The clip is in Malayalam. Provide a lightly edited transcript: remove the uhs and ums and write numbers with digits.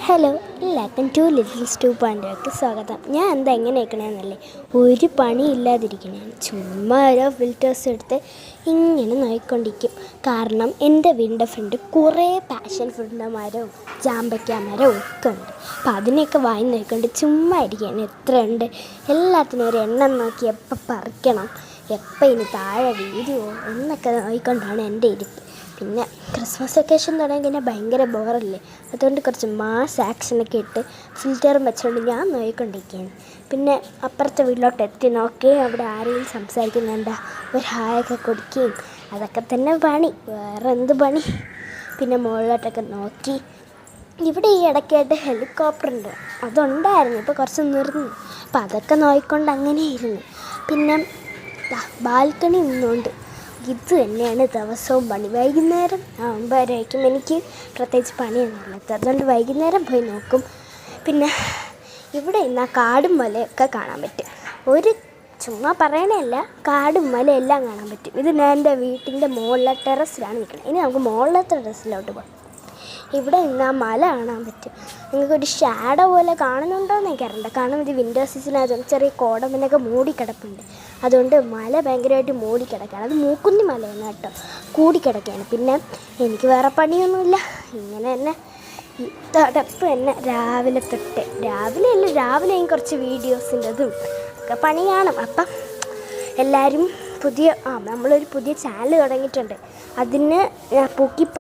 ഹലോ, എല്ലാവർക്കും ടു ലിറ്റിൽസ് 2.0ക്ക് സ്വാഗതം. ഞാൻ എങ്ങനെ നിൽക്കണമെന്നല്ലേ, ഒരു പണിയില്ലാതിരിക്കണേ. ചുമ്മാ ഓരോ ഫിൽറ്റേഴ്സ് എടുത്ത് ഇങ്ങനെ നോക്കിക്കൊണ്ടിരിക്കും. കാരണം എൻ്റെ വീടിൻ്റെ ഫ്രണ്ട് കുറേ പാഷൻ ഫ്രൂട്ടിൻ്റെ മരവും ചാമ്പയ്ക്ക മരവും ഒക്കെ ഉണ്ട്. അപ്പം അതിനെയൊക്കെ വാങ്ങി നോക്കിക്കൊണ്ട് ചുമ്മാ ഇരിക്കുകയാണ്. എത്ര ഉണ്ട്, എല്ലാത്തിനും ഒരു എണ്ണം നോക്കി എപ്പോൾ പറിക്കണം, എപ്പോൾ ഇനി താഴെ വീഴുമോ എന്നൊക്കെ നോക്കിക്കൊണ്ടാണ് എൻ്റെ ഇരിപ്പ്. പിന്നെ ക്രിസ്മസ് വെക്കേഷൻ തുടങ്ങി കഴിഞ്ഞാൽ ഭയങ്കര ബോറല്ലേ, അതുകൊണ്ട് കുറച്ച് മാസ് ആക്ഷനൊക്കെ ഇട്ട് ഫിൽറ്ററും വെച്ചുകൊണ്ട് ഞാൻ നോക്കിക്കൊണ്ടിരിക്കുകയാണ്. പിന്നെ അപ്പുറത്തെ വീട്ടിലോട്ട് എത്തി നോക്കി അവിടെ ആരെങ്കിലും സംസാരിക്കുന്നുണ്ടോ, ഒരു ഹായൊക്കെ കൊടുക്കുകയും അതൊക്കെ തന്നെ പണി, വേറെ എന്ത് പണി. പിന്നെ മുകളിലോട്ടൊക്കെ നോക്കി. ഇവിടെ ഈ ഇടയ്ക്കായിട്ട് ഹെലികോപ്റ്റർ ഉണ്ട്, അതുണ്ടായിരുന്നു, ഇപ്പോൾ കുറച്ച് നിർന്നു. അപ്പോൾ അതൊക്കെ നോക്കിക്കൊണ്ട് അങ്ങനെ ഇരുന്നു. പിന്നെ ബാൽക്കണി നിന്നുകൊണ്ട് ഇത് തന്നെയാണ് ദിവസവും പണി. വൈകുന്നേരം ആകുമ്പോഴേക്കും എനിക്ക് പ്രത്യേകിച്ച് പണിയൊന്നുമില്ല, അതുകൊണ്ട് വൈകുന്നേരം പോയി നോക്കും. പിന്നെ ഇവിടെ ഇന്ന് കാടും മലയൊക്കെ കാണാൻ പറ്റും. ഒരു ചുമ്മാ പറയണല്ല, കാടും മലയെല്ലാം കാണാൻ പറ്റും. ഇത് ഞാൻ എൻ്റെ വീട്ടിൻ്റെ മുകളിലെ ടെറസിലാണ് നിൽക്കുന്നത്. ഇനി നമുക്ക് മുകളിലത്തെ ടെറസിലോട്ട് പോകാം. ഇവിടെ നിന്ന് ആ മല കാണാൻ പറ്റും. നിങ്ങൾക്കൊരു ഷാഡോ പോലെ കാണുന്നുണ്ടോയെന്ന് എനിക്കറിയില്ല, കാരണം ഇത് വിൻ്റർ സീസണായതുകൊണ്ട് ചെറിയ കോടമലൊക്കെ മൂടിക്കിടപ്പുണ്ട്. അതുകൊണ്ട് മല ഭയങ്കരമായിട്ട് മൂടിക്കിടക്കുകയാണ്. അത് മൂക്കുന്നി മലയാണ് കേട്ടോ, കൂടിക്കിടക്കുകയാണ്. പിന്നെ എനിക്ക് വേറെ പണിയൊന്നുമില്ല, ഇങ്ങനെ തന്നെ ഈ തടപ്പ് തന്നെ രാവിലെ തൊട്ട്. രാവിലെ കുറച്ച് വീഡിയോസിൻ്റെതും ഒക്കെ പണി കാണും. അപ്പം എല്ലാവരും നമ്മളൊരു പുതിയ ചാനൽ തുടങ്ങിയിട്ടുണ്ട്. അതിന്